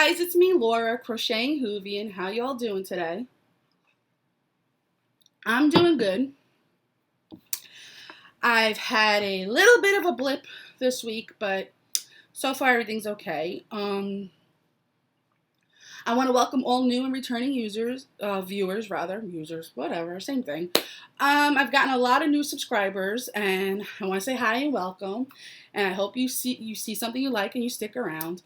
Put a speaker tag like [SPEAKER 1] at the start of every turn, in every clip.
[SPEAKER 1] guys, it's me, Laura, Crocheting Whovian. How y'all doing today? I'm doing good. I've had a little bit of a blip this week, but so far everything's okay. I want to welcome all new and returning viewers, whatever, same thing. I've gotten a lot of new subscribers, and I want to say hi and welcome. And I hope you see something you like and you stick around.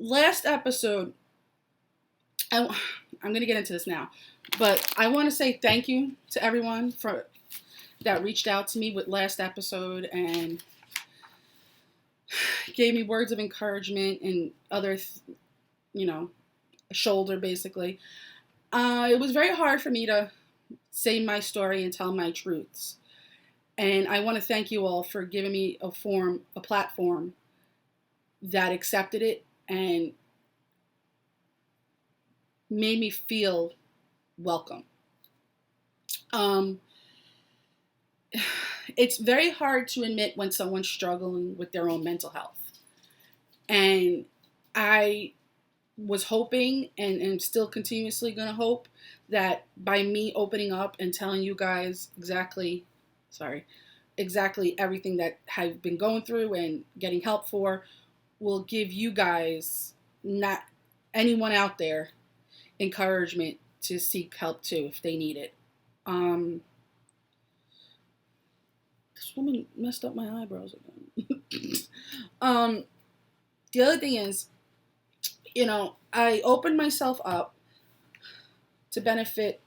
[SPEAKER 1] Last episode, I'm going to get into this now, but I want to say thank you to everyone that reached out to me with last episode and gave me words of encouragement and other, shoulder basically. It was very hard for me to say my story and tell my truths. And I want to thank you all for giving me a platform that accepted it and made me feel welcome. It's very hard to admit when someone's struggling with their own mental health. And I was hoping and still continuously going to hope that by me opening up and telling you guys exactly everything that I've been going through and getting help for will give you guys, not anyone out there, encouragement to seek help too if they need it. This woman messed up my eyebrows again. The other thing is, I opened myself up to benefit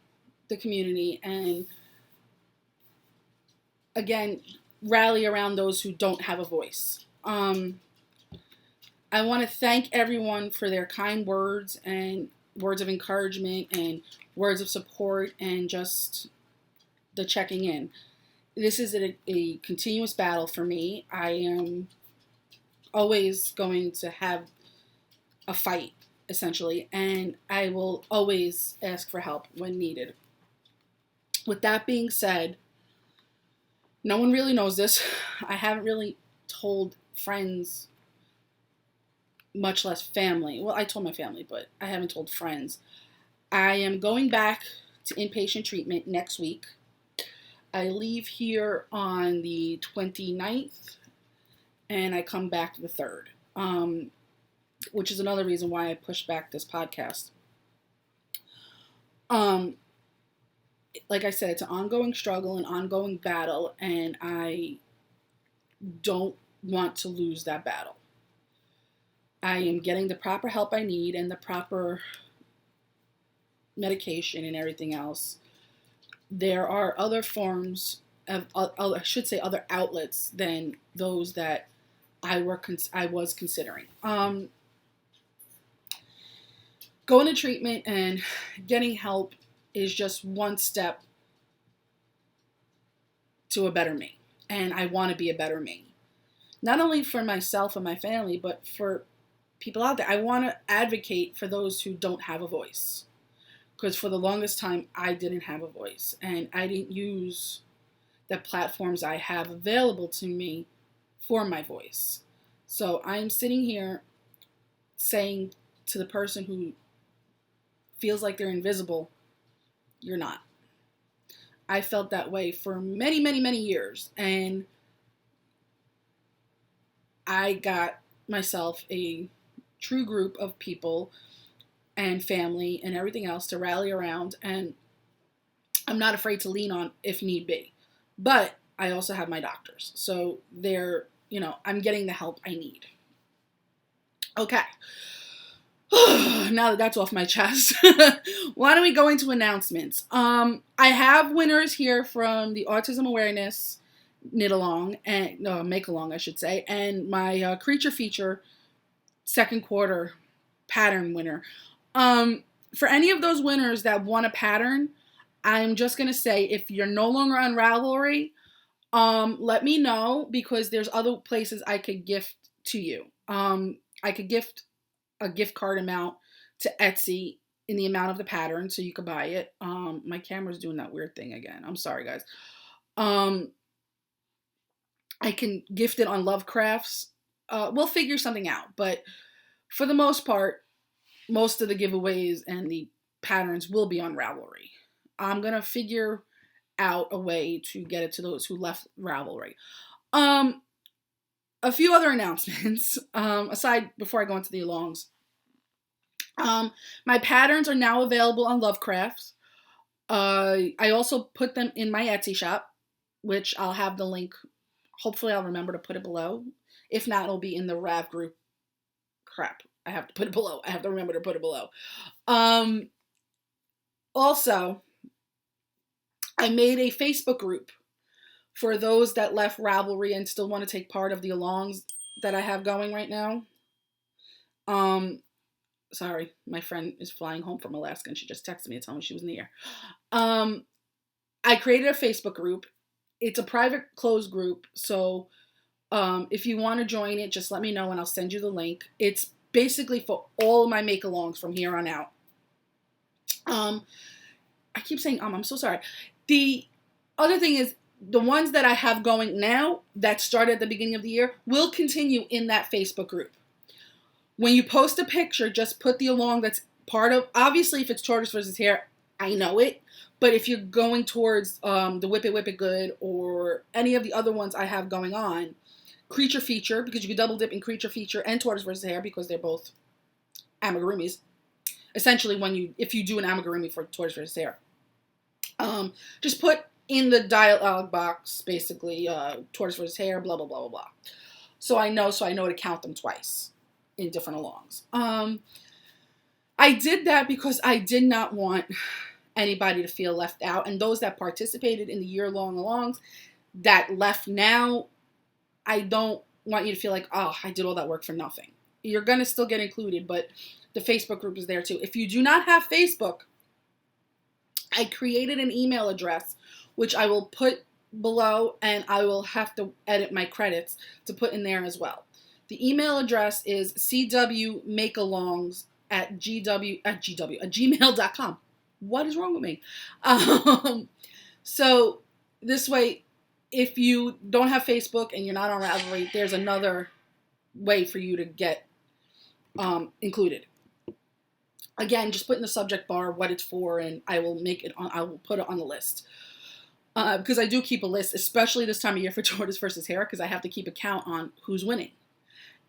[SPEAKER 1] the community and, again, rally around those who don't have a voice. I want to thank everyone for their kind words and words of encouragement and words of support and just the checking in. This is a continuous battle for me. I am always going to have a fight, essentially, and I will always ask for help when needed. With that being said, no one really knows this. I haven't really told friends, much less family. Well, I told my family, but I haven't told friends. I am going back to inpatient treatment next week. I leave here on the 29th, and I come back the 3rd, which is another reason why I pushed back this podcast. Like I said, it's an ongoing struggle, an ongoing battle, and I don't want to lose that battle. I am getting the proper help I need and the proper medication and everything else. There are other forms of, other outlets than those that I was considering. Going to treatment and getting help is just one step to a better me. And I want to be a better me. Not only for myself and my family, but for people out there. I want to advocate for those who don't have a voice. Because for the longest time, I didn't have a voice. And I didn't use the platforms I have available to me for my voice. So I'm sitting here saying to the person who feels like they're invisible, you're not. I felt that way for many, many, many years. And I got myself a true group of people and family and everything else to rally around, and I'm not afraid to lean on if need be. But I also have my doctors, so I'm getting the help I need. Okay. Now that that's off my chest, why don't we go into announcements? I have winners here from the Autism Awareness Makealong, I should say, and my Creature Feature second quarter pattern winner. For any of those winners that won a pattern, I'm just going to say, if you're no longer on Ravelry, let me know, because there's other places I could gift to you. I could gift a gift card amount to Etsy in the amount of the pattern so you could buy it. My camera's doing that weird thing again. I'm sorry, guys. I can gift it on Lovecrafts. we'll figure something out. But for the most part, most of the giveaways and the patterns will be on Ravelry. I'm going to figure out a way to get it to those who left Ravelry. A few other announcements, aside before I go into the alongs. My patterns are now available on Lovecrafts. I also put them in my Etsy shop, which I'll have the link. Hopefully I'll remember to put it below. If not, it'll be in the Rav group. Crap. I have to put it below. I have to remember to put it below. Also, I made a Facebook group for those that left Ravelry and still want to take part of the alongs that I have going right now. Sorry, my friend is flying home from Alaska and she just texted me to tell me she was in the air. I created a Facebook group. It's a private closed group, so if you want to join it, just let me know and I'll send you the link. It's basically for all of my make-alongs from here on out. I keep saying I'm so sorry. The other thing is, the ones that I have going now that started at the beginning of the year will continue in that Facebook group. When you post a picture, just put the along that's part of, obviously if it's tortoise versus hare, I know it, but if you're going towards the Whip It Good or any of the other ones I have going on, creature feature, because you can double dip in creature feature and tortoise versus hare because they're both amigurumis. Essentially, if you do an amigurumi for tortoise versus hare, just put in the dialogue box, basically, tortoise versus hare, blah, blah, blah, blah, blah. So I know to count them twice in different alongs. I did that because I did not want anybody to feel left out. And those that participated in the year-long alongs that left now, I don't want you to feel like, oh, I did all that work for nothing. You're going to still get included, but the Facebook group is there too. If you do not have Facebook, I created an email address, which I will put below, and I will have to edit my credits to put in there as well. The email address is CWMakealongs at gmail.com. What is wrong with me? So this way, if you don't have Facebook and you're not on Ravelry, there's another way for you to get included. Again, just put in the subject bar what it's for, and I will put it on the list. Because I do keep a list, especially this time of year for tortoise versus hare, because I have to keep a count on who's winning.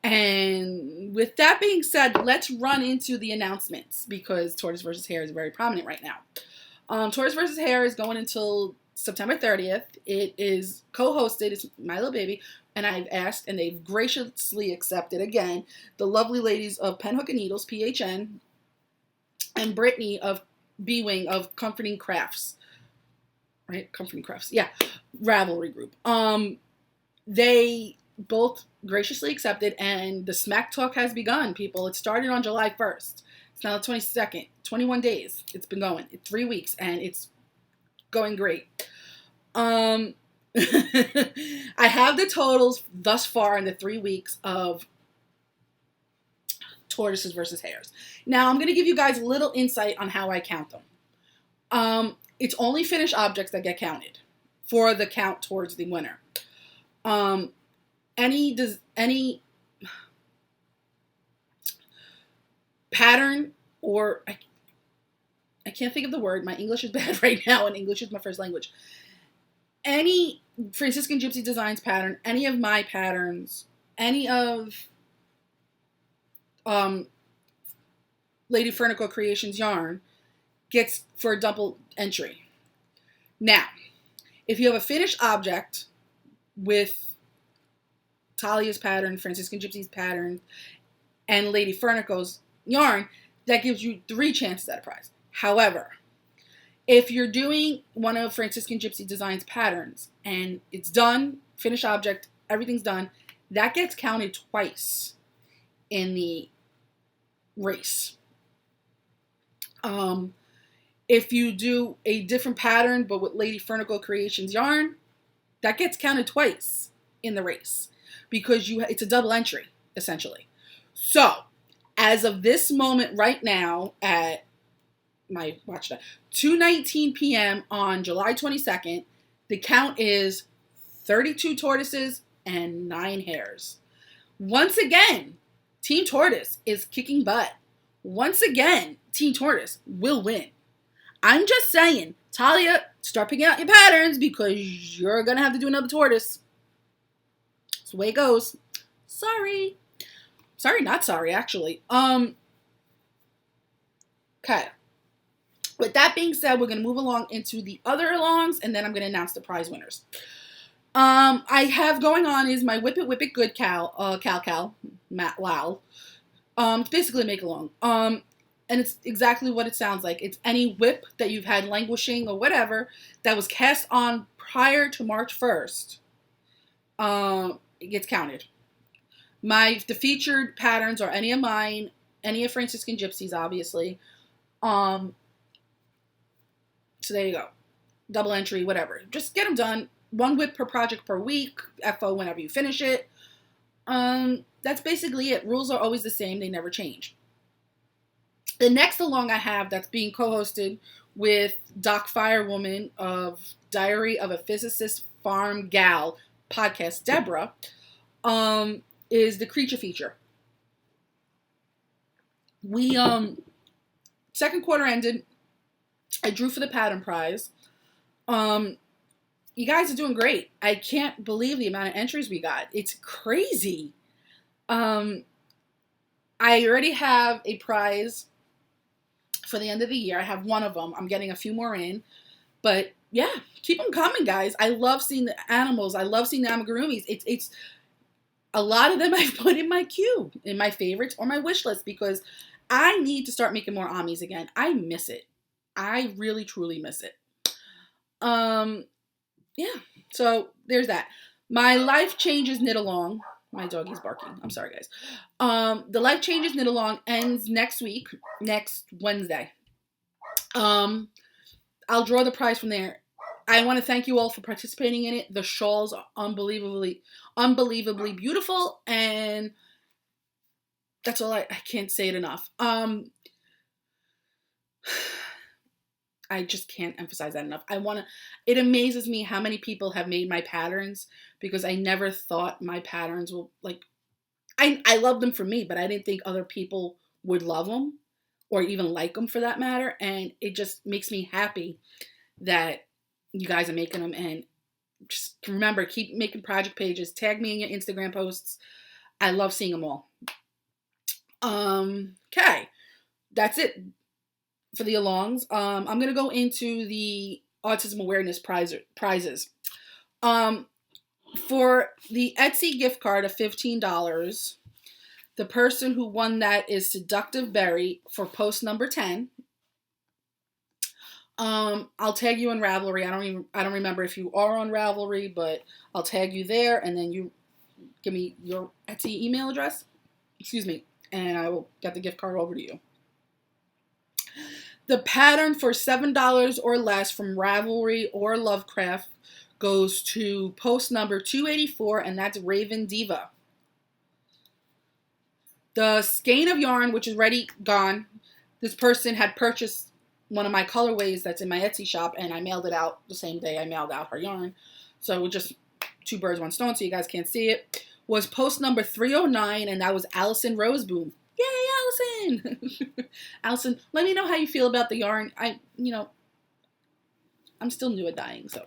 [SPEAKER 1] And with that being said, let's run into the announcements, because tortoise versus hare is very prominent right now. Tortoise versus hare is going until September 30th. It is co-hosted. It's my little baby. And I've asked, and they've graciously accepted, again, the lovely ladies of Pen Hook and Needles, PHN, and Brittany of B-Wing of Comforting Crafts. Right? Comforting Crafts. Yeah. Ravelry Group. They both graciously accepted, and the smack talk has begun, people. It started on July 1st. It's now the 22nd. 21 days. It's been going. 3 weeks, and it's going great. I have the totals thus far in the 3 weeks of tortoises versus hares. Now, I'm going to give you guys a little insight on how I count them. It's only finished objects that get counted for the count towards the winner. Any pattern, or I can't think of the word. My English is bad right now, and English is my first language. Any Franciscan Gypsy Designs pattern, any of my patterns, any of Lady Fernicle Creations yarn gets for a double entry. Now, if you have a finished object with Talia's pattern, Franciscan Gypsy's pattern, and Lady Fernicle's yarn, that gives you 3 chances at a prize. However, if you're doing one of Franciscan Gypsy Designs patterns and it's done, finished object, everything's done, that gets counted twice in the race. If you do a different pattern but with Lady Fernicle Creations yarn, that gets counted twice in the race because it's a double entry, essentially. So, as of this moment right now at my watch time, 2:19 p.m. on July 22nd, the count is 32 tortoises and 9 hares. Once again, Team Tortoise is kicking butt. Once again, Team Tortoise will win. I'm just saying, Talia, start picking out your patterns because you're going to have to do another tortoise. That's the way it goes. Sorry. Sorry, not sorry, actually. Okay. With that being said, we're going to move along into the other alongs, and then I'm going to announce the prize winners. I have going on is my Whip It Good Cal, Matt Lau. It's basically a make-along. And it's exactly what it sounds like. It's any whip that you've had languishing or whatever that was cast on prior to March 1st. It gets counted. The featured patterns are any of mine, any of Franciscan Gypsies, obviously. So there you go. Double entry, whatever. Just get them done. 1 whip per project per week. FO whenever you finish it. That's basically it. Rules are always the same. They never change. The next along I have that's being co-hosted with Doc Firewoman of Diary of a Physicist Farm Gal podcast, Deborah, is the creature feature. We, second quarter ended. I drew for the pattern prize. You guys are doing great. I can't believe the amount of entries we got. It's crazy. I already have a prize for the end of the year. I have one of them. I'm getting a few more in. But yeah, keep them coming, guys. I love seeing the animals. I love seeing the amigurumis. It's a lot of them I've put in my queue, in my favorites or my wish list, because I need to start making more amis again. I miss it. I really, truly miss it. Yeah, so there's that. My Life Changes Knit Along. My doggy's barking. I'm sorry, guys. The Life Changes Knit Along ends next week, next Wednesday. I'll draw the prize from there. I want to thank you all for participating in it. The shawls are unbelievably beautiful, and that's all. I can't say it enough. I just can't emphasize that enough. It amazes me how many people have made my patterns, because I never thought my patterns will, I love them for me, but I didn't think other people would love them or even like them for that matter. And it just makes me happy that you guys are making them. And just remember, keep making project pages. Tag me in your Instagram posts. I love seeing them all. Okay. That's it for the alongs. I'm going to go into the autism awareness prizes. For the Etsy gift card of $15, the person who won that is Seductive Berry for post number 10. I'll tag you on Ravelry. I don't remember if you are on Ravelry, but I'll tag you there, and then you give me your Etsy email address. Excuse me, and I will get the gift card over to you. The pattern for $7 or less from Ravelry or Lovecraft goes to post number 284, and that's Raven Diva. The skein of yarn, which is already gone, this person had purchased one of my colorways that's in my Etsy shop, and I mailed it out the same day I mailed out her yarn. So just 2 birds, 1 stone, so you guys can't see it. Was post number 309, and that was Allison Roseboom. Yay, Allison! Allison, let me know how you feel about the yarn. I'm still new at dyeing, so.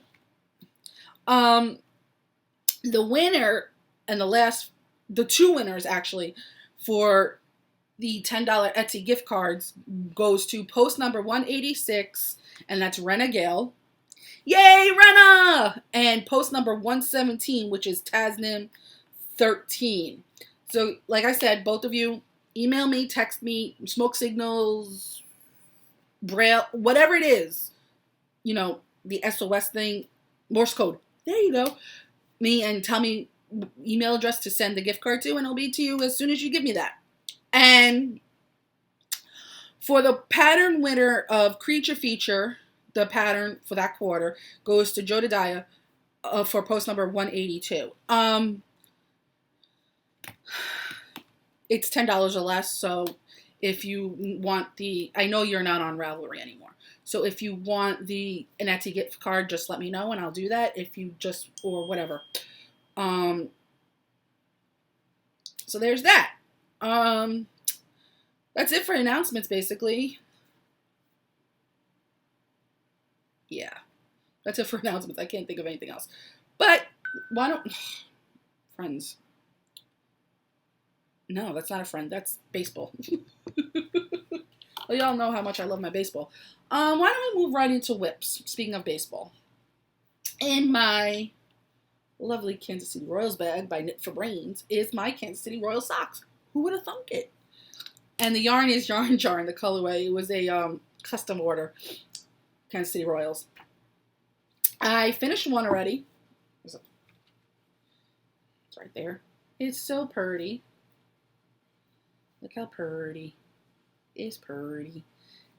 [SPEAKER 1] The winner and the 2 winners actually for the $10 Etsy gift cards goes to post number 186, and that's Rena Gale. Yay, Rena! And post number 117, which is Tasnim 13. So, like I said, both of you, email me, text me, smoke signals, braille, whatever it is, the SOS thing, Morse code. There you go. Me, and tell me email address to send the gift card to, and it'll be to you as soon as you give me that. And for the pattern winner of Creature Feature, the pattern for that quarter goes to Jodidiah for post number 182. It's $10 or less, so if you want I know you're not on Ravelry anymore. So if you want an Etsy gift card, just let me know and I'll do that. If you or whatever. So there's that. That's it for announcements, basically. Yeah, that's it for announcements. I can't think of anything else. But why don't friends? No, that's not a friend. That's baseball. Well, y'all know how much I love my baseball. Why don't we move right into whips? Speaking of baseball, in my lovely Kansas City Royals bag by Knit for Brains is my Kansas City Royals socks. Who would have thunk it? And the yarn is Yarn Jar in the colorway. It was a custom order, Kansas City Royals. I finished one already. It's right there. It's so pretty. Look how pretty. It's pretty.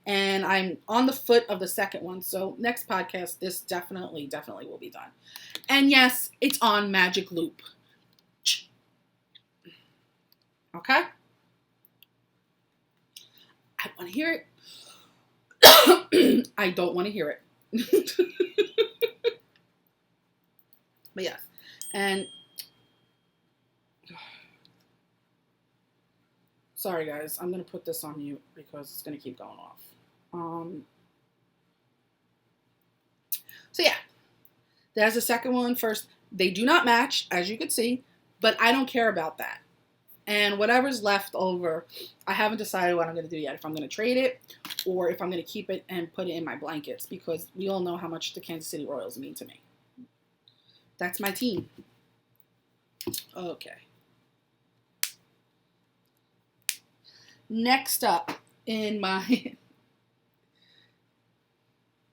[SPEAKER 1] And I'm on the foot of the second one. So next podcast, this definitely will be done. And yes, it's on Magic Loop. Okay? I want to hear it. I don't want to hear it. But yes. And sorry guys, I'm going to put this on mute because it's going to keep going off. So yeah, there's the second one first. They do not match, as you can see, but I don't care about that. And whatever's left over, I haven't decided what I'm going to do yet. If I'm going to trade it or if I'm going to keep it and put it in my blankets, because we all know how much the Kansas City Royals mean to me. That's my team. Okay. Next up in my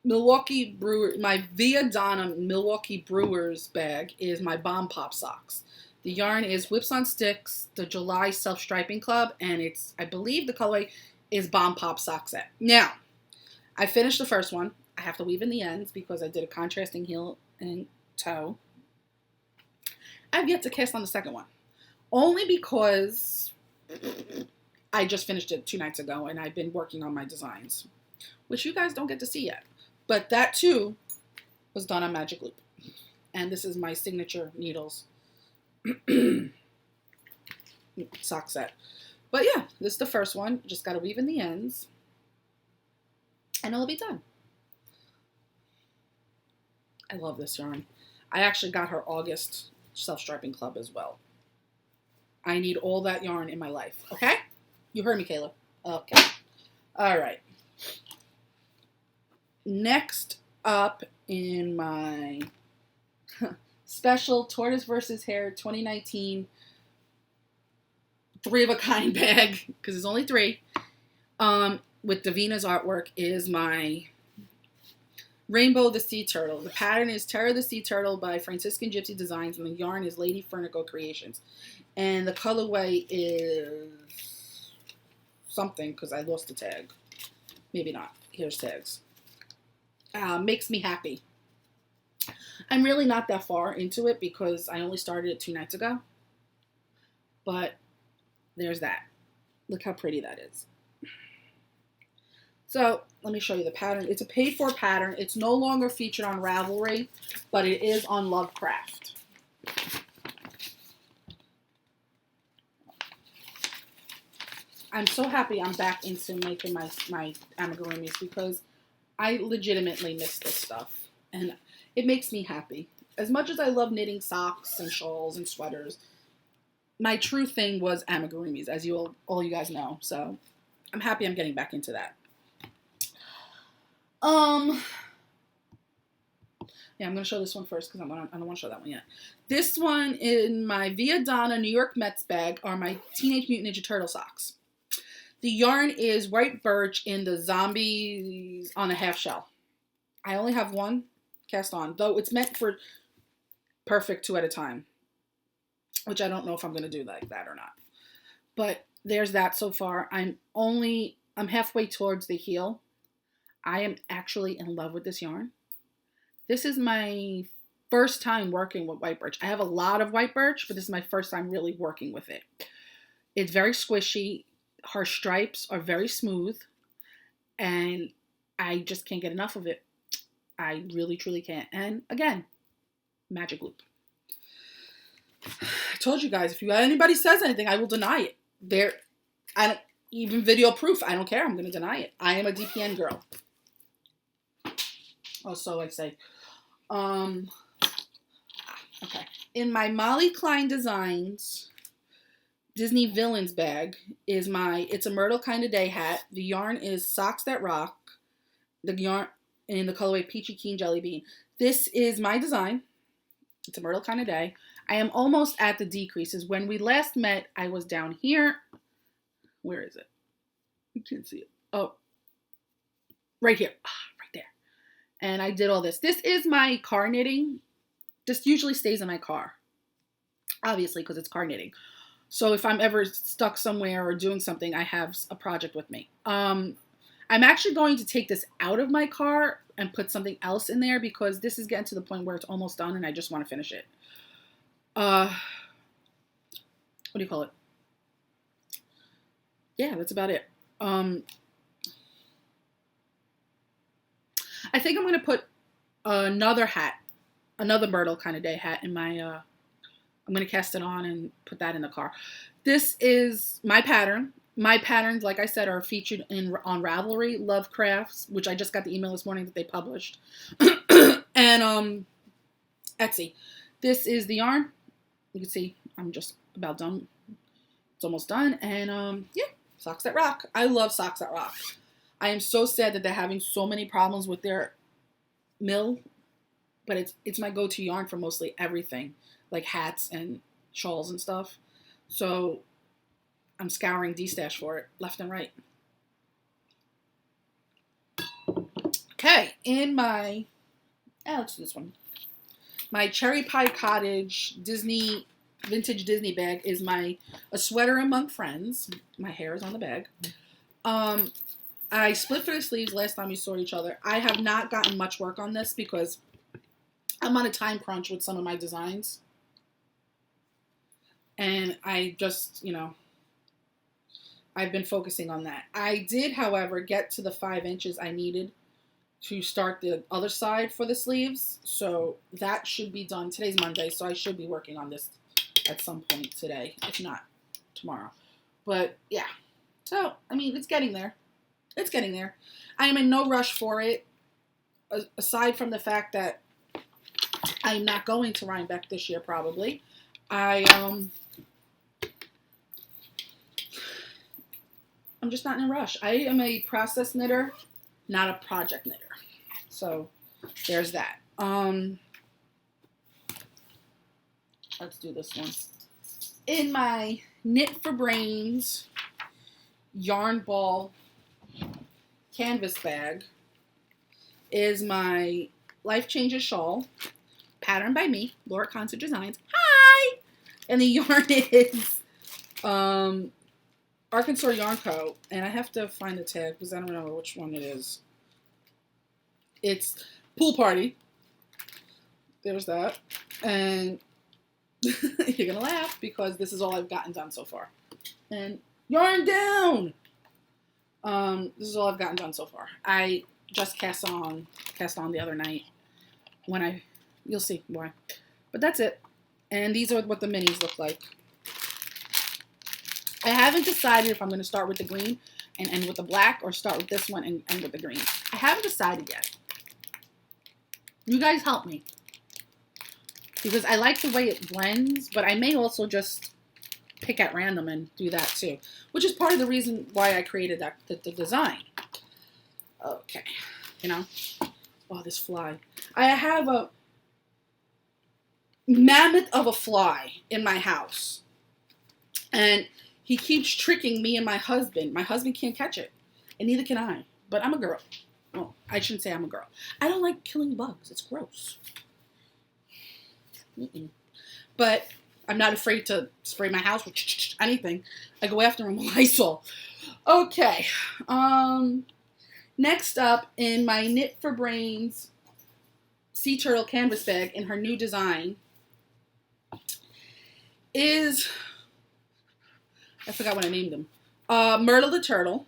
[SPEAKER 1] my Via Donna Milwaukee Brewers bag is my Bomb Pop socks. The yarn is Whips on Sticks, the July Self-Striping Club, and it's, I believe the colorway is Bomb Pop sock set. Now, I finished the first one. I have to weave in the ends because I did a contrasting heel and toe. I've yet to cast on the second one. Only because I just finished it 2 nights ago and I've been working on my designs, which you guys don't get to see yet. But that too was done on Magic Loop. And this is my signature needles sock set. But yeah, this is the first one. Just got to weave in the ends and it'll be done. I love this yarn. I actually got her August Self-Striping Club as well. I need all that yarn in my life. Okay? You heard me, Kayla. Okay. All right. Next up in my special Tortoise vs. Hare 2019 3 of a kind bag, because there's only 3, with Davina's artwork is my Rainbow the Sea Turtle. The pattern is Terror the Sea Turtle by Franciscan Gypsy Designs, and the yarn is Lady Fernico Creations. And the colorway is something, because I lost the tag. Maybe not. Here's tags. Makes me happy. I'm really not that far into it because I only started it 2 nights ago. But there's that. Look how pretty that is. So let me show you the pattern. It's a paid for pattern. It's no longer featured on Ravelry, but it is on Lovecraft. I'm so happy I'm back into making my amigurumis because I legitimately miss this stuff. And it makes me happy. As much as I love knitting socks and shawls and sweaters, my true thing was amigurumis, as all you guys know. So I'm happy I'm getting back into that. Yeah, I'm going to show this one first because I don't want to show that one yet. This one in my Via Donna New York Mets bag are my Teenage Mutant Ninja Turtle socks. The yarn is white birch in the Zombies on a half shell. I only have one cast on, though it's meant for perfect 2 at a time, which I don't know if I'm going to do like that or not. But there's that so far. I'm halfway towards the heel. I am actually in love with this yarn. This is my first time working with white birch. I have a lot of white birch, but this is my first time really working with it. It's very squishy. Her stripes are very smooth, and I just can't get enough of it. I really, truly can't. And again, Magic Loop. told you guys, if anybody says anything, I will deny it. I don't even video proof. I don't care. I'm going to deny it. I am a DPN girl. Oh, so I say. Okay. In my Molly Klein Designs Disney Villains bag is It's a Myrtle Kind of Day hat. The yarn is Socks That Rock. The yarn in the colorway Peachy Keen Jelly Bean. This is my design. It's a Myrtle Kind of Day. I am almost at the decreases. When we last met, I was down here. Where is it? You can't see it. Oh, right here. Right there. And I did all this. This is my car knitting. This usually stays in my car. Obviously, because it's car knitting. So if I'm ever stuck somewhere or doing something, I have a project with me. I'm actually going to take this out of my car and put something else in there because this is getting to the point where it's almost done and I just want to finish it. What do you call it? Yeah, that's about it. I think I'm going to put another hat, another Myrtle Kind of Day hat in my, I'm going to cast it on and put that in the car. This is my pattern. My patterns, like I said, are featured on Ravelry Love Crafts, which I just got the email this morning that they published. And Etsy. This is the yarn. You can see I'm just about done. It's almost done. And yeah, Socks That Rock. I love Socks That Rock. I am so sad that they're having so many problems with their mill, but it's my go-to yarn for mostly everything, like hats and shawls and stuff. So I'm scouring D-Stash for it, left and right. Okay, in my, let's do this one. My Cherry Pie Cottage vintage Disney bag is a sweater among friends. My hair is on the bag. I split for the sleeves last time we saw each other. I have not gotten much work on this because I'm on a time crunch with some of my designs. And I just, I've been focusing on that. I did, however, get to the 5 inches I needed to start the other side for the sleeves. So that should be done. Today's Monday, so I should be working on this at some point today, if not tomorrow. But yeah, so, I mean, it's getting there. It's getting there. I am in no rush for it, aside from the fact that I'm not going to Rhinebeck this year, probably. I'm just not in a rush. I am a process knitter, not a project knitter. So there's that. Let's do this one. In my Knit for Brains yarn ball canvas bag is my Life Changes shawl, patterned by me, Laura Concert Designs. Hi! And the yarn is Arkansas Yarn Co. And I have to find the tag because I don't know which one it is. It's Pool Party. There's that. And you're going to laugh because this is all I've gotten done so far. And Yarn Down! This is all I've gotten done so far. I just cast on the other night you'll see why. But that's it. And these are what the minis look like. I haven't decided if I'm going to start with the green and end with the black or start with this one and end with the green. I haven't decided yet. You guys help me. Because I like the way it blends, but I may also just pick at random and do that too. Which is part of the reason why I created the design. Okay. Oh, this fly. I have a mammoth of a fly in my house. And he keeps tricking me and my husband. My husband can't catch it. And neither can I. But I'm a girl. Well, I shouldn't say I'm a girl. I don't like killing bugs. It's gross. But I'm not afraid to spray my house with anything. I go after him with Lysol. Okay. Next up, in my Knit for Brains Sea Turtle canvas bag in her new design is, I forgot what I named them. Myrtle the Turtle.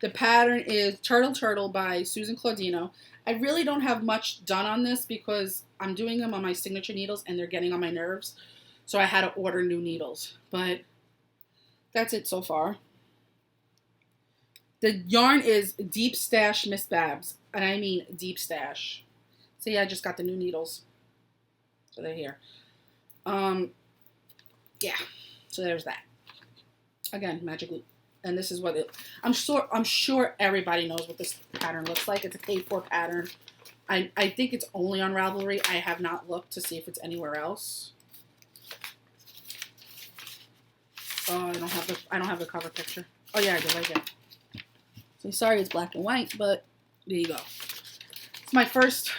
[SPEAKER 1] The pattern is Turtle Turtle by Susan Claudino. I really don't have much done on this because I'm doing them on my signature needles and they're getting on my nerves. So I had to order new needles. But that's it so far. The yarn is Deep Stash Miss Babs. And I mean deep stash. See, I just got the new needles. So they're here. Yeah. So there's that. Again, magic loop. And this is what it... I'm sure everybody knows what this pattern looks like. It's a K4 pattern. I think it's only on Ravelry. I have not looked to see if it's anywhere else. Oh, I don't have the cover picture. Oh yeah, I do right there. So sorry it's black and white, but there you go. It's my first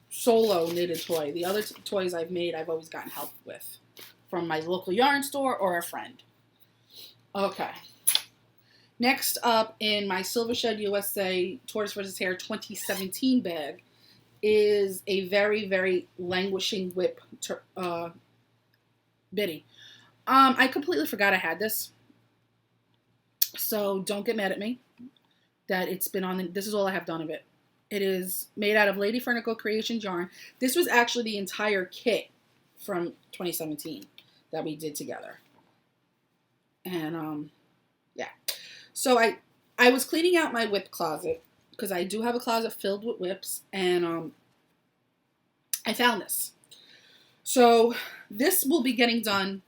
[SPEAKER 1] solo knitted toy. The other toys I've made, I've always gotten help with from my local yarn store or a friend. Okay. Next up in my Silver Shed USA Tortoise vs. Hare 2017 bag is a very, very languishing whip biddy. I completely forgot I had this. So don't get mad at me that it's been on. This is all I have done of it. It is made out of Lady Fernicle Creations yarn. This was actually the entire kit from 2017 that we did together. And yeah. So I was cleaning out my whip closet because I do have a closet filled with whips, and I found this. So this will be getting done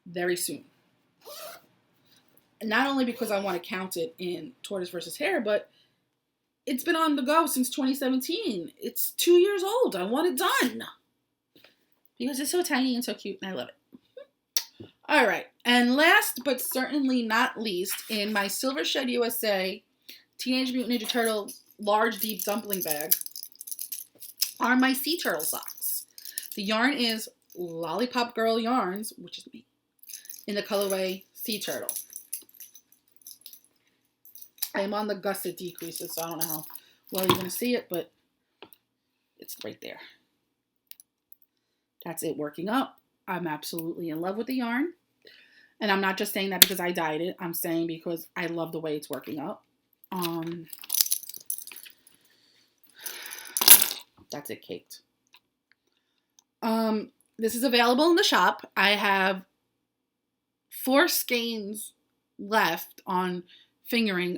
[SPEAKER 1] very soon. Not only because I want to count it in Tortoise vs. Hare, but it's been on the go since 2017. It's 2 years old. I want it done. Because it's so tiny and so cute, and I love it. All right. And last but certainly not least, in my Silver Shed USA Teenage Mutant Ninja Turtle large deep dumpling bag are my sea turtle socks. The yarn is Lollipop Girl Yarns, which is me, in the colorway Sea Turtle. I am on the gusset decreases, so I don't know how well you're going to see it, but it's right there. That's it working up. I'm absolutely in love with the yarn. And I'm not just saying that because I dyed it. I'm saying because I love the way it's working up. That's it caked. This is available in the shop. I have 4 skeins left on fingering.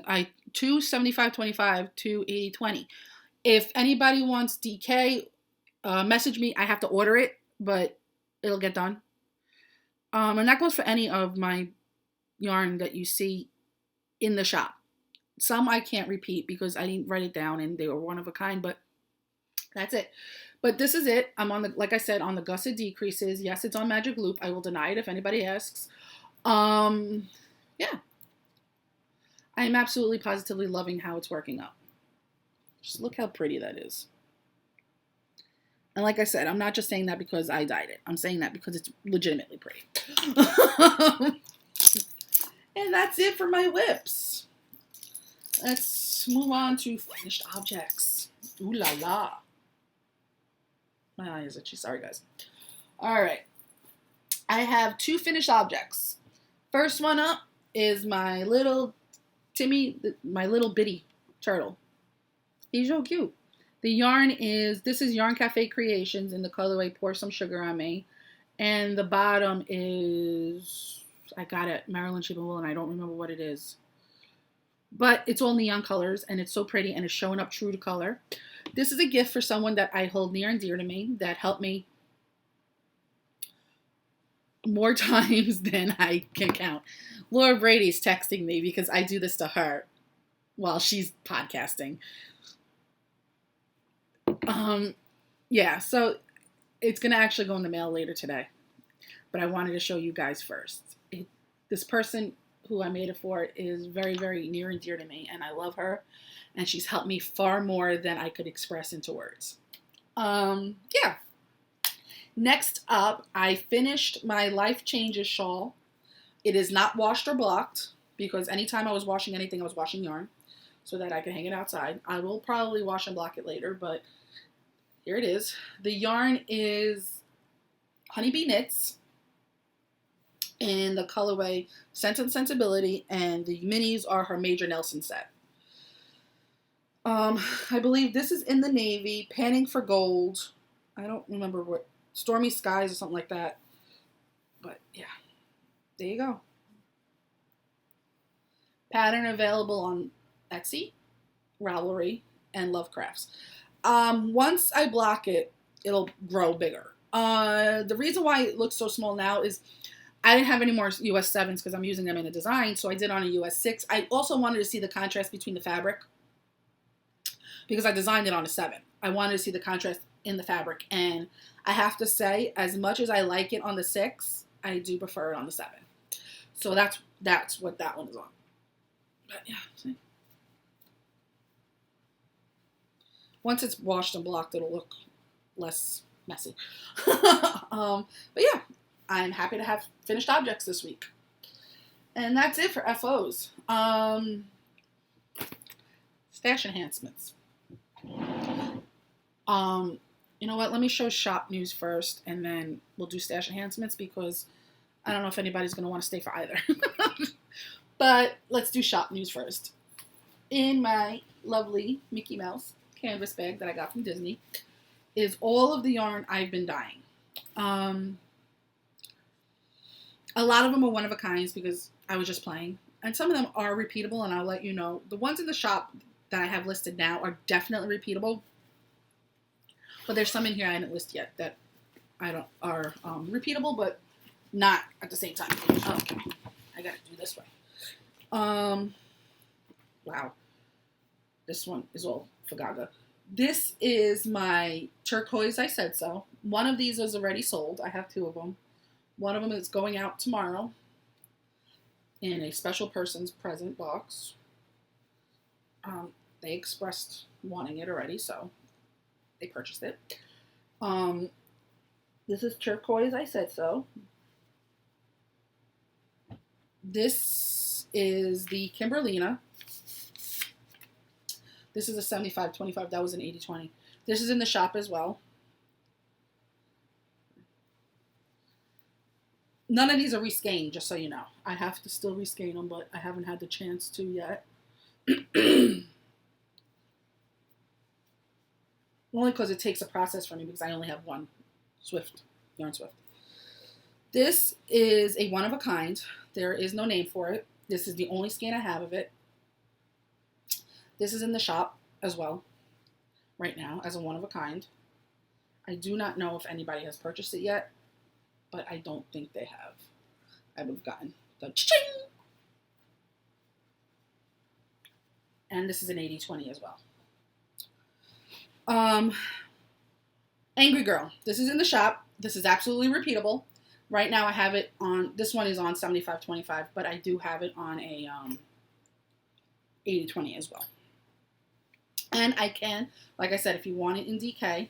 [SPEAKER 1] 2 75-25, 2 80-20. If anybody wants DK, message me. I have to order it, but it'll get done. And that goes for any of my yarn that you see in the shop. Some I can't repeat because I didn't write it down and they were one of a kind, but that's it. But this is it. I'm on the, like I said, on the gusset decreases. Yes, it's on Magic Loop. I will deny it if anybody asks. Yeah. I am absolutely positively loving how it's working out. Just look how pretty that is. And like I said, I'm not just saying that because I dyed it. I'm saying that because it's legitimately pretty. And that's it for my whips. Let's move on to finished objects. Ooh la la. My eye is itchy. Sorry, guys. All right. I have 2 finished objects. First one up is my little Timmy, my little bitty turtle. He's so cute. The yarn is, this is Yarn Cafe Creations in the colorway Pour Some Sugar on Me. And the bottom is, I got it, Maryland Sheep and Wool, and I don't remember what it is. But it's all neon colors, and it's so pretty, and it's showing up true to color. This is a gift for someone that I hold near and dear to me, that helped me more times than I can count. Laura Brady's texting me because I do this to her while she's podcasting. Yeah, so it's going to actually go in the mail later today. But I wanted to show you guys first. This person who I made it for is very, very near and dear to me, and I love her. And she's helped me far more than I could express into words. Yeah. Next up, I finished my Life Changes shawl. It is not washed or blocked because anytime I was washing anything, I was washing yarn so that I could hang it outside. I will probably wash and block it later, but here it is. The yarn is Honeybee Knits in the colorway Sense and Sensibility, and the minis are her Major Nelson set. I believe this is in the navy, panning for gold. I don't remember what Stormy Skies or something like that. But yeah, there you go. Pattern available on Etsy, Ravelry, and Lovecrafts. Once I block it, it'll grow bigger. The reason why it looks so small now is I didn't have any more US 7s because I'm using them in a design, so I did on a US 6. I also wanted to see the contrast between the fabric because I designed it on a 7. I wanted to see the contrast in the fabric, and I have to say, as much as I like it on the 6, I do prefer it on the 7. So that's what that one is on. But yeah, see? Once it's washed and blocked, it'll look less messy. But yeah, I'm happy to have finished objects this week. And that's it for FOs. Stash enhancements. You know what? Let me show shop news first, and then we'll do stash enhancements because I don't know if anybody's going to want to stay for either. But let's do shop news first. In my lovely Mickey Mouse canvas bag that I got from Disney is all of the yarn I've been dyeing. A lot of them are one of a kinds because I was just playing. And some of them are repeatable, and I'll let you know. The ones in the shop that I have listed now are definitely repeatable. But there's some in here I didn't list yet that are repeatable, but not at the same time. Okay, I gotta do this way. Wow. This one is all Fagaga. This is my turquoise I Said So. One of these is already sold. I have 2 of them. One of them is going out tomorrow in a special person's present box. They expressed wanting it already, so they purchased it. This is turquoise I Said So. This is the Kimberlina. This is a 75-25. That was an 80-20. This is in the shop as well. None of these are reskeined, just so you know. I have to still reskein them, but I haven't had the chance to yet. Only because it takes a process for me because I only have one Yarn Swift. This is a one of a kind. There is no name for it. This is the only skein I have of it. This is in the shop as well right now as a one of a kind. I do not know if anybody has purchased it yet, but I don't think they have. I would have gotten the ching. And this is an 80-20 as well. Angry Girl. This is in the shop. This is absolutely repeatable. Right now I have it on, this one is on 75-25, but I do have it on a 80-20 as well. And I can, like I said, if you want it in DK,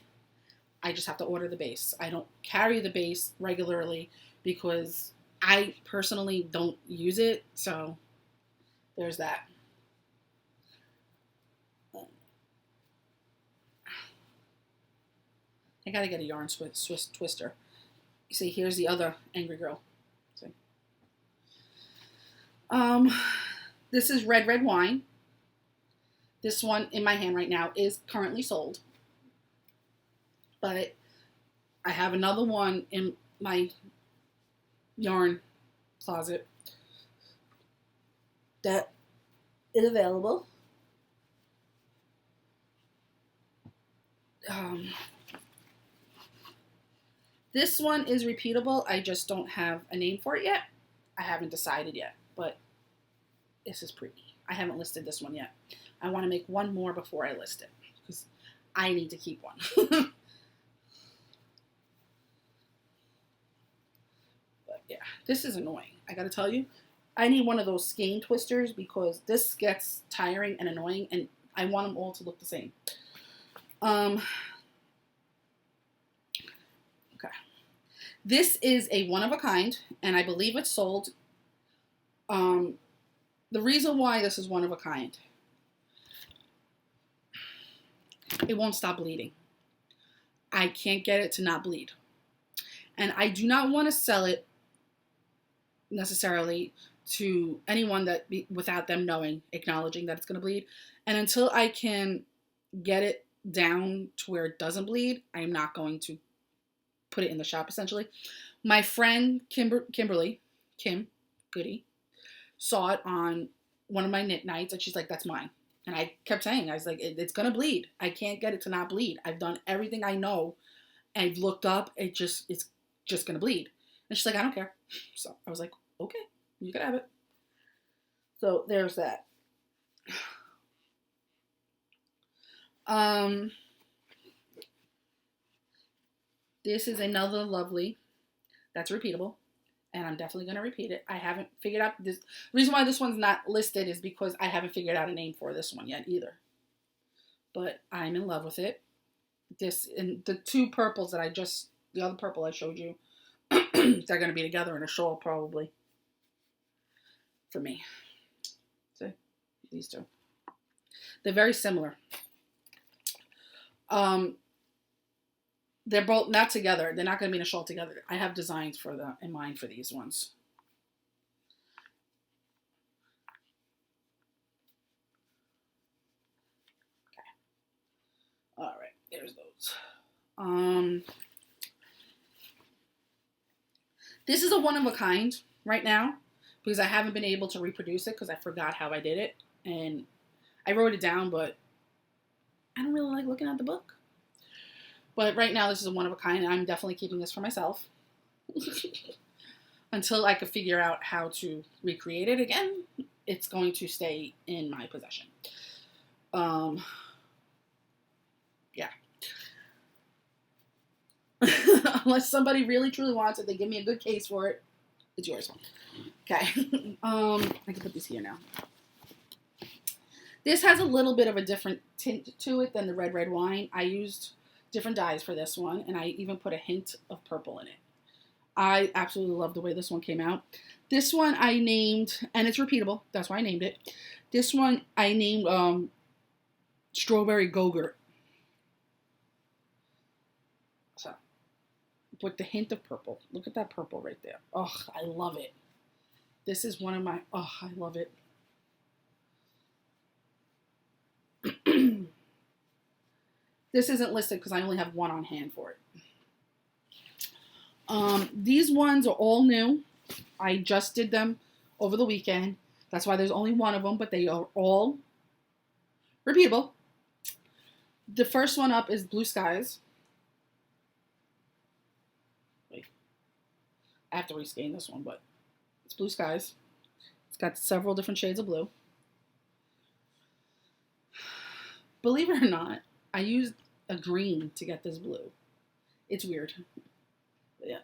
[SPEAKER 1] I just have to order the base. I don't carry the base regularly because I personally don't use it, so there's that. I gotta get a yarn Swiss twister. You see, here's the other Angry Girl. See? This is Red Red Wine. This one in my hand right now is currently sold. But I have another one in my yarn closet that is available. This one is repeatable. I just don't have a name for it yet. I haven't decided yet, but this is pretty. I haven't listed this one yet. I want to make one more before I list it because I need to keep one. But yeah, this is annoying. I gotta tell you, I need one of those skein twisters because this gets tiring and annoying, and I want them all to look the same. Okay. This is a one of a kind, and I believe it's sold. The reason why this is one of a kind, it won't stop bleeding. I can't get it to not bleed. And I do not want to sell it necessarily to anyone that without them knowing, acknowledging that it's going to bleed. And until I can get it down to where it doesn't bleed, I am not going to put it in the shop essentially. My friend Kim Goody, saw it on one of my knit nights, and she's like, "That's mine." And I kept saying, I was like, "It's gonna bleed. I can't get it to not bleed. I've done everything I know. I've looked up. It's just gonna bleed." And she's like, "I don't care." So I was like, "Okay, you can have it." So there's that. This is another lovely that's repeatable, and I'm definitely going to repeat it. I haven't figured out this. The reason why this one's not listed is because I haven't figured out a name for this one yet either. But I'm in love with it. This and the two purples that the other purple I showed you, they're going to be together in a shawl probably for me. See, these two. They're very similar. They're both not together. They're not going to be in a shawl together. I have designs in mind for these ones. Okay. All right. There's those. This is a one of a kind right now because I haven't been able to reproduce it because I forgot how I did it. And I wrote it down, but I don't really like looking at the book. But right now, this is a one of a kind, and I'm definitely keeping this for myself until I could figure out how to recreate it again. It's going to stay in my possession. Yeah. Unless somebody really truly wants it, they give me a good case for it. It's yours. Okay. I can put this here now. This has a little bit of a different tint to it than the red wine. I used different dyes for this one, and I even put a hint of purple in it. I absolutely love the way this one came out. This one I named, and it's repeatable, that's why I named it. This one I named Strawberry Go-Gurt. So, with the hint of purple. Look at that purple right there. Oh, I love it. This is one of my, I love it. This isn't listed because I only have one on hand for it. These ones are all new. I just did them over the weekend. That's why there's only one of them, but they are all repeatable. The first one up is Blue Skies. Wait. I have to rescan this one, but it's Blue Skies. It's got several different shades of blue. Believe it or not, I used a green to get this blue. It's weird. But yeah.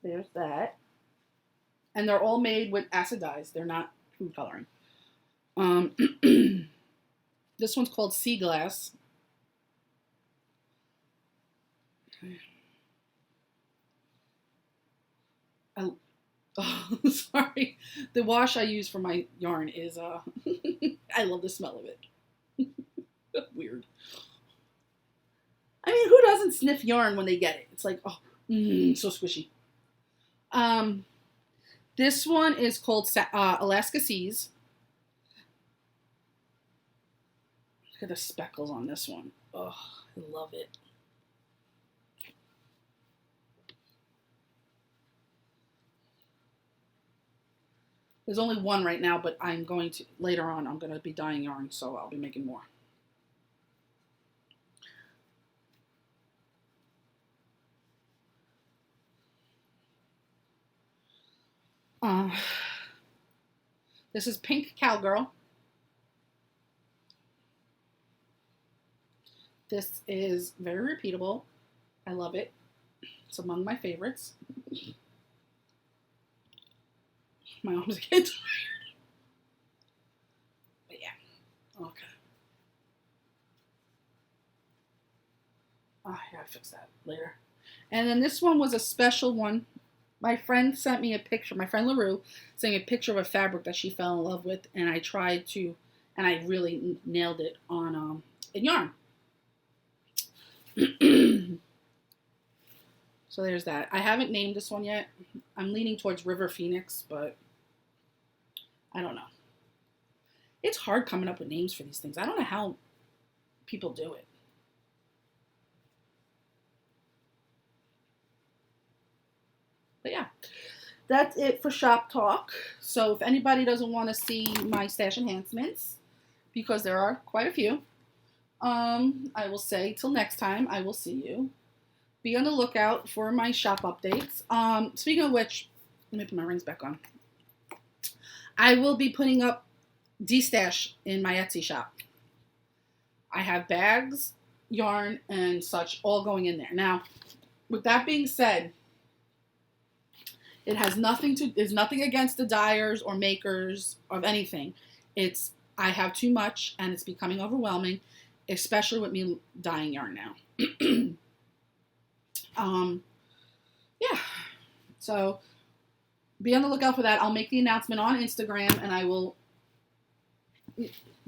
[SPEAKER 1] There's that. And they're all made with acid dyes. They're not food coloring. This one's called Sea Glass. Oh, sorry. The wash I use for my yarn is, I love the smell of it. Weird. I mean, who doesn't sniff yarn when they get it? It's like, oh, so squishy. This one is called Alaska Seas. Look at the speckles on this one. Oh, I love it. There's only one right now, but later on, I'm going to be dyeing yarn, so I'll be making more. This is Pink Cowgirl. This is very repeatable. I love it. It's among my favorites. My arms are getting tired. But yeah. Okay. Oh, I gotta fix that later. And then this one was a special one. My friend sent me a picture. My friend LaRue sent me a picture of a fabric that she fell in love with, and I tried to, and I really nailed it on in yarn. So there's that. I haven't named this one yet. I'm leaning towards River Phoenix, but I don't know. It's hard coming up with names for these things. I don't know how people do it. that's it for shop talk. So if anybody doesn't want to see my stash enhancements, because there are quite a few, I will say till next time, I will see you. Be on the lookout for my shop updates. Speaking of which, let me put my rings back on. I will be putting up D-stash in my Etsy shop. I have bags, yarn, and such all going in there. Now, with that being said, it's nothing against the dyers or makers of anything. I have too much and it's becoming overwhelming, especially with me dyeing yarn now. Yeah. So be on the lookout for that. I'll make the announcement on Instagram and I will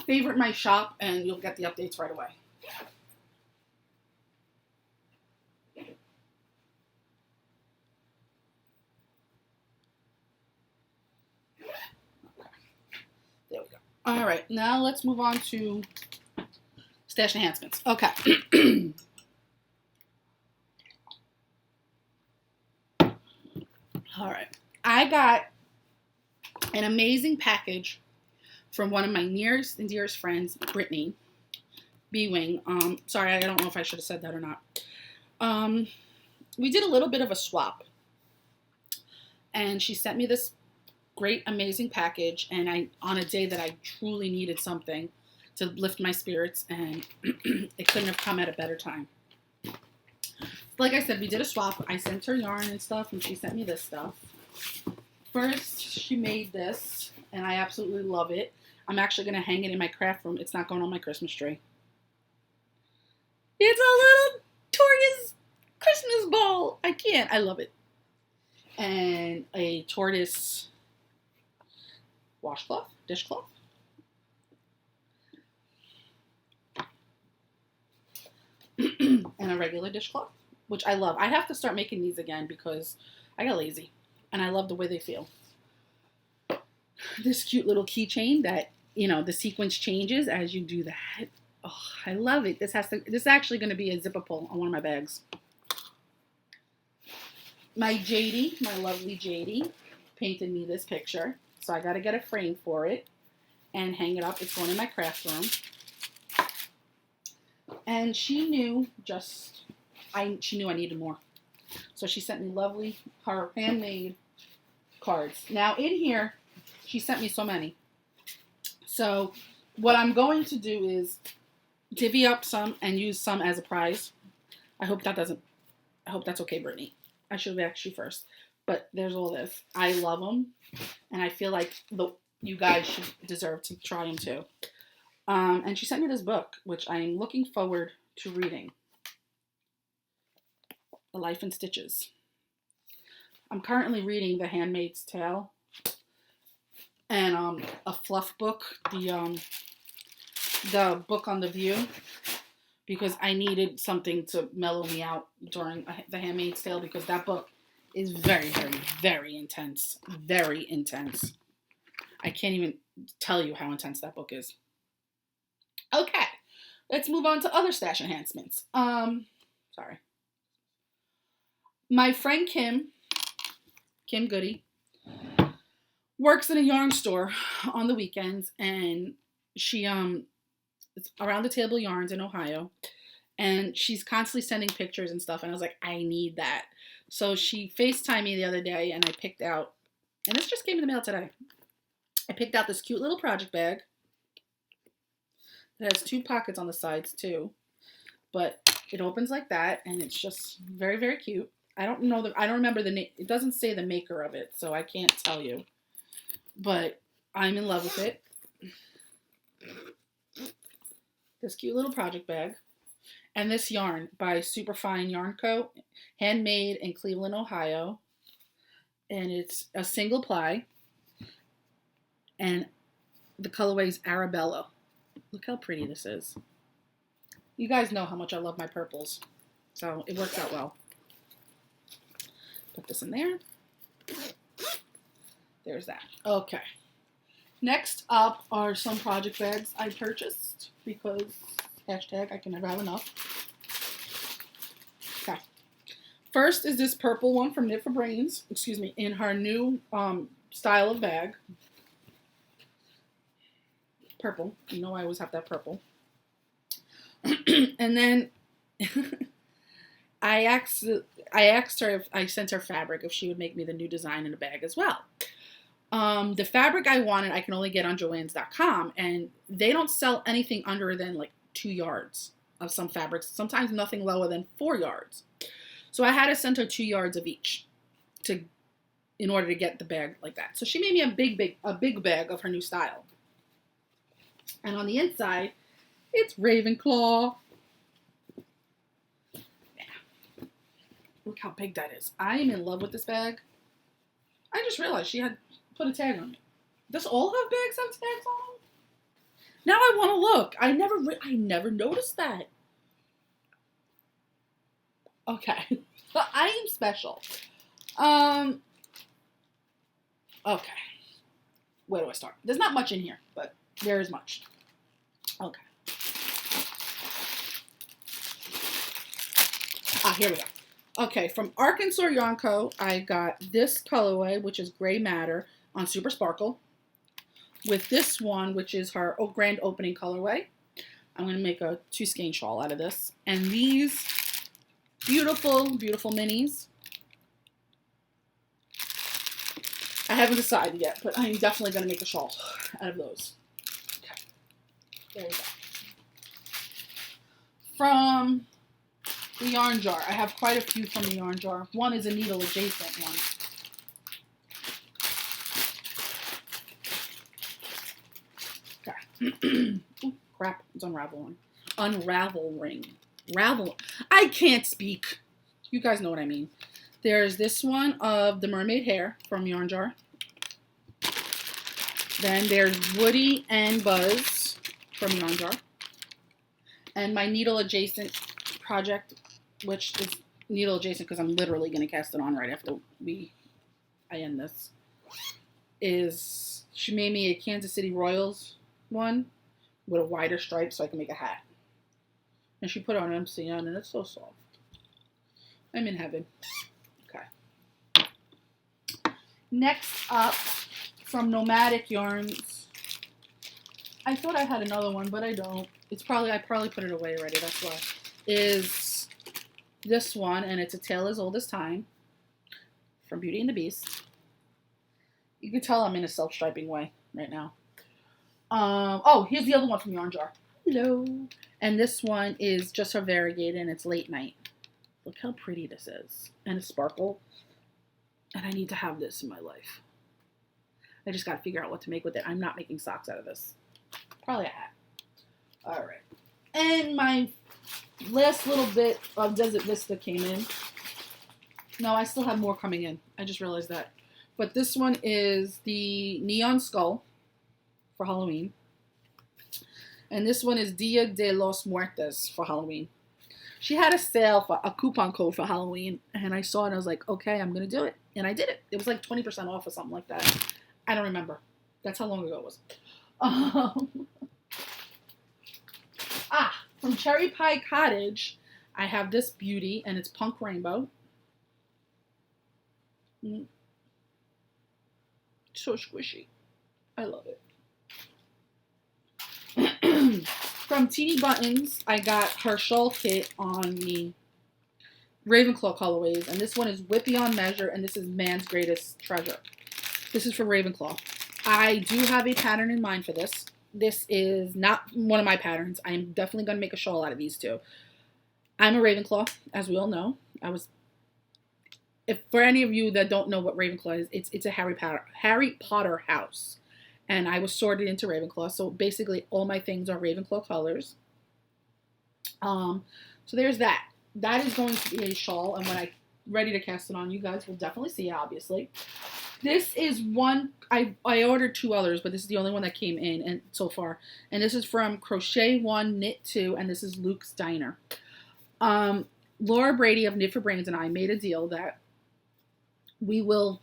[SPEAKER 1] favorite my shop and you'll get the updates right away. There we go. All right, now let's move on to stash enhancements. Okay. All right. I got an amazing package from one of my nearest and dearest friends, Brittany B-Wing. Sorry, I don't know if I should have said that or not. We did a little bit of a swap. And she sent me this great, amazing package. And on a day that I truly needed something to lift my spirits. And it couldn't have come at a better time. Like I said, we did a swap. I sent her yarn and stuff. And she sent me this stuff. First, she made this. And I absolutely love it. I'm actually going to hang it in my craft room. It's not going on my Christmas tree. It's a little tortoise Christmas ball. I can't. I love it. And a tortoise washcloth, dishcloth. And a regular dishcloth, which I love. I have to start making these again because I got lazy. And I love the way they feel. This cute little keychain that, the sequence changes as you do that. Oh, I love it. This is actually going to be a zipper pull on one of my bags. My JD, my lovely JD, painted me this picture. So I got to get a frame for it and hang it up. It's going in my craft room. And she knew I needed more. So she sent me her handmade cards. Now in here, she sent me so many. So what I'm going to do is divvy up some and use some as a prize. I hope that's okay, Brittany. I should have asked you first. But there's all this. I love them. And I feel like you guys should deserve to try them too. And she sent me this book, which I'm looking forward to reading. A Life in Stitches. I'm currently reading The Handmaid's Tale. And a fluff book. The book on The View. Because I needed something to mellow me out during The Handmaid's Tale. Because that book is very, very, very intense. Very intense. I can't even tell you how intense that book is. Okay. Let's move on to other stash enhancements. Sorry. My friend Kim Goody, works in a yarn store on the weekends. And she, it's Around the Table Yarns in Ohio. And she's constantly sending pictures and stuff. And I was like, I need that. So she FaceTimed me the other day and I picked out, and this just came in the mail today. I picked out this cute little project bag. It has 2 pockets on the sides too. But it opens like that and it's just very, very cute. I don't remember the name. It doesn't say the maker of it, so I can't tell you. But I'm in love with it. This cute little project bag. And this yarn by Superfine Yarn Co. Handmade in Cleveland, Ohio. And it's a single ply. And the colorway is Arabella. Look how pretty this is. You guys know how much I love my purples. So it works out well. Put this in there. There's that. Okay. Next up are some project bags I purchased because # I can never have enough. Okay. First is this purple one from Knit for Brains, excuse me, in her new style of bag. Purple. You know I always have that purple. And then I asked her if I sent her fabric if she would make me the new design in a bag as well. The fabric I wanted I can only get on Joann's.com, and they don't sell anything under than like 2 yards of some fabrics, sometimes nothing lower than 4 yards. So I had to send her 2 yards of each in order to get the bag like that. So she made me a big bag of her new style. And on the inside, it's Ravenclaw. Yeah. Look how big that is. I am in love with this bag. I just realized she had put a tag on it. Does all her bags have tags on them? Now I want to look. I never noticed that. Okay. I am special. Okay. Where do I start? There's not much in here, but there is much. Okay. Here we go. Okay, from Arkansas Yarn Co., I got this colorway, which is Gray Matter on Super Sparkle, with this one, which is her grand opening colorway. I'm going to make a 2-skein shawl out of this. And these beautiful, beautiful minis. I haven't decided yet, but I'm definitely going to make a shawl out of those. Okay. There we go. From the yarn jar. I have quite a few from the yarn jar. One is a needle adjacent one. Okay. Oh, crap. It's unraveling. I can't speak. You guys know what I mean. There's this one of the mermaid hair from Yarn Jar. Then there's Woody and Buzz from Yarn Jar. And my needle adjacent project, which is needle adjacent because I'm literally going to cast it on right after I end this, is she made me a Kansas City Royals one with a wider stripe so I can make a hat. And she put on MCN and it's so soft. I'm in heaven. Okay. Next up, from Nomadic Yarns. I thought I had another one, but I don't. I probably put it away already, that's why. Is this one, and it's A Tale as Old as Time from Beauty and the Beast. You can tell I'm in a self-striping way right now. Oh, here's the other one from Yarn Jar. Hello. And this one is just her variegated, and it's Late Night. Look how pretty this is. And it's sparkle. And I need to have this in my life. I just got to figure out what to make with it. I'm not making socks out of this. Probably a hat. All right. And my last little bit of Desert Vista came in. No, I still have more coming in. I just realized that. But this one is the Neon Skull for Halloween. And this one is Dia de los Muertos for Halloween. She had a sale for a coupon code for Halloween. And I saw it and I was like, okay, I'm going to do it. And I did it. It was like 20% off or something like that. I don't remember. That's how long ago it was. From Cherry Pie Cottage, I have this beauty, and it's Punk Rainbow. So squishy. I love it. From Teeny Buttons, I got her shawl kit on the Ravenclaw colorways, and this one is Whip Beyond Measure, and this is Man's Greatest Treasure. This is for Ravenclaw. I do have a pattern in mind for this. This is not one of my patterns. I'm definitely going to make a shawl out of these two. I'm a Ravenclaw, as we all know. If for any of you that don't know what Ravenclaw is, it's a Harry Potter house. And I was sorted into Ravenclaw, so basically all my things are Ravenclaw colors. So there's that. That is going to be a shawl, and when I'm ready to cast it on, you guys will definitely see it, obviously. This is one, I ordered 2 others, but this is the only one that came in and so far. And this is from Crochet 1, Knit 2, and this is Luke's Diner. Laura Brady of Knit for Brains and I made a deal that we will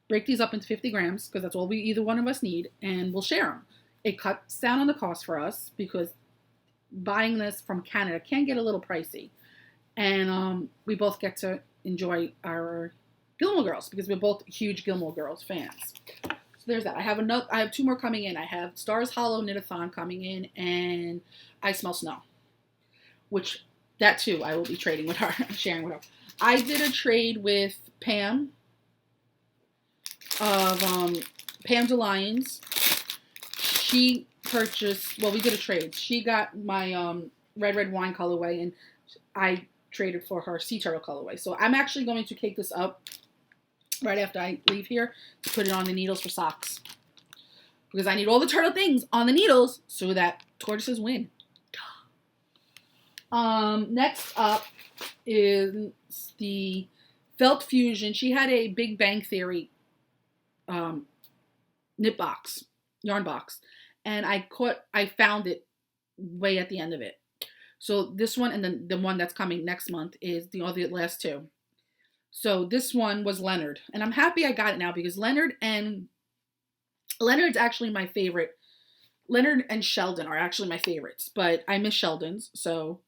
[SPEAKER 1] break these up into 50 grams, because that's all either one of us need, and we'll share them. It cuts down on the cost for us, because buying this from Canada can get a little pricey. And we both get to enjoy our Gilmore Girls, because we're both huge Gilmore Girls fans. So there's that. I have 2 more coming in. I have Stars Hollow Knit-a-thon coming in, and I Smell Snow, which that too I will be trading with her, sharing with her. I did a trade with Pam of Pam DeLions. She purchased, well, we did a trade. She got my red wine colorway, and I traded for her sea turtle colorway. So I'm actually going to cake this up right after I leave here to put it on the needles for socks, because I need all the turtle things on the needles so that tortoises win. Next up is the Felt Fusion. She had a Big Bang Theory knit box, yarn box, and I found it way at the end of it. So this one, and then the one that's coming next month is the last 2. So this one was Leonard, and I'm happy I got it now, because Leonard's actually my favorite. Leonard and Sheldon are actually my favorites, but I miss Sheldon's, so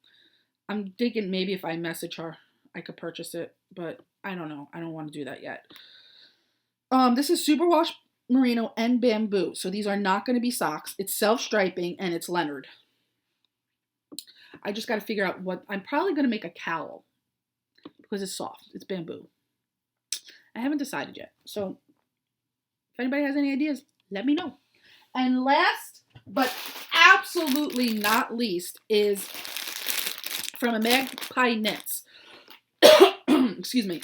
[SPEAKER 1] I'm thinking maybe if I message her, I could purchase it, but I don't know. I don't want to do that yet. This is Superwash Merino and Bamboo, so these are not going to be socks. It's self-striping, and it's Leonard. I just got to figure out what, I'm probably going to make a cowl, because it's soft. It's bamboo. I haven't decided yet. So if anybody has any ideas, let me know. And last, but absolutely not least, is from a Magpie Knits. Excuse me.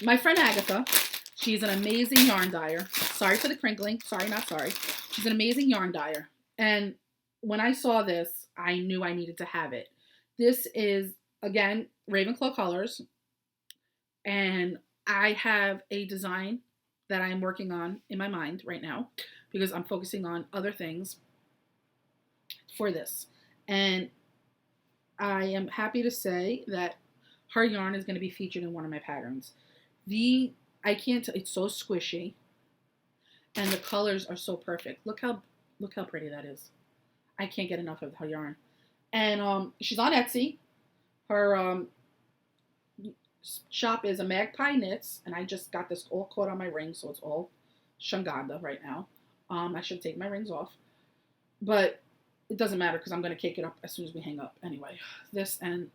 [SPEAKER 1] My friend Agatha, she's an amazing yarn dyer. Sorry for the crinkling. Sorry, not sorry. She's an amazing yarn dyer. And when I saw this, I knew I needed to have it. This is, again, Ravenclaw colors, and I have a design that I'm working on in my mind right now, because I'm focusing on other things for this, and I am happy to say that her yarn is going to be featured in one of my patterns. It's so squishy, and the colors are so perfect. Look how pretty that is. I can't get enough of her yarn, and she's on Etsy. Her shop is a Magpie Knits, and I just got this all caught on my ring, so it's all Shanganda right now. I should take my rings off, but it doesn't matter because I'm going to cake it up as soon as we hang up anyway. This and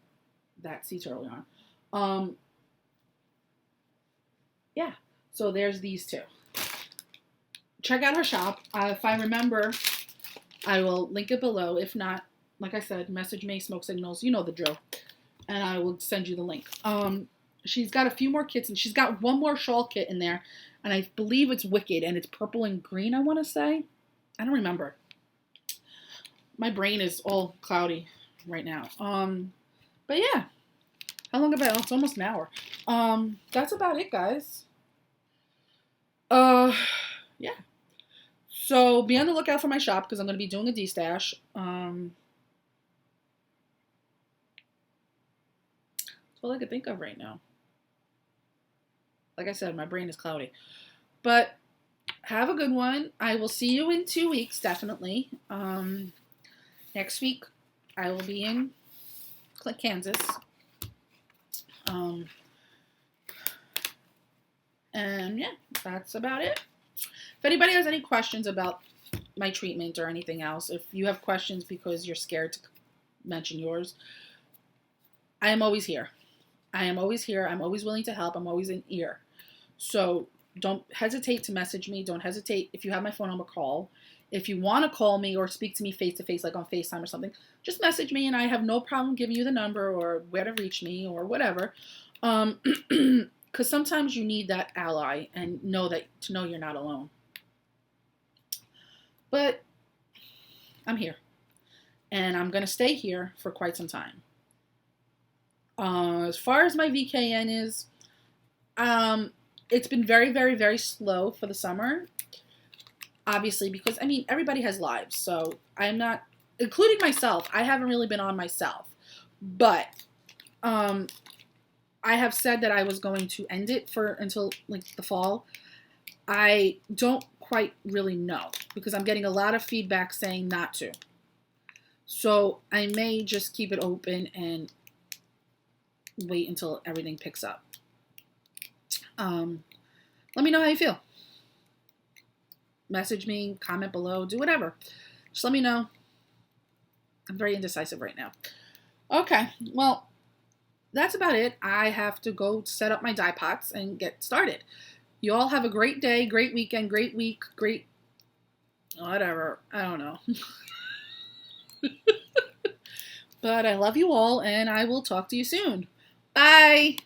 [SPEAKER 1] that sea turtle yarn. Yeah, so there's these 2. Check out her shop. If I remember, I will link it below. If not, like I said, message me, smoke signals, you know the drill, and I will send you the link. She's got a few more kits, and she's got one more shawl kit in there, and I believe it's Wicked, and it's purple and green, I want to say. I don't remember. My brain is all cloudy right now. But yeah. How long have I? Oh, it's almost an hour. That's about it, guys. Yeah. So be on the lookout for my shop, because I'm going to be doing a de-stash. That's all I could think of right now. Like I said, my brain is cloudy. But have a good one. I will see you in 2 weeks, definitely. Next week, I will be in Kansas. And yeah, that's about it. If anybody has any questions about my treatment or anything else, if you have questions because you're scared to mention yours, I am always here. I am always here. I'm always willing to help. I'm always in ear. So don't hesitate to message me. Don't hesitate. If you have my phone number, call. If you want to call me or speak to me face-to-face, like on FaceTime or something, just message me, and I have no problem giving you the number or where to reach me or whatever. Because sometimes you need that ally and to know you're not alone. But I'm here, and I'm going to stay here for quite some time. As far as my VKN is, it's been very, very, very slow for the summer. Obviously, because, I mean, everybody has lives, so I'm not, including myself, I haven't really been on myself. But, I have said that I was going to end it until, like, the fall. I don't quite really know, because I'm getting a lot of feedback saying not to. So, I may just keep it open and wait until everything picks up. Let me know how you feel. Message me, comment below, do whatever. Just let me know. I'm very indecisive right now. Okay, well, that's about it. I have to go set up my die pots and get started. You all have a great day, great weekend, great week, great whatever. I don't know. But I love you all, and I will talk to you soon. Bye.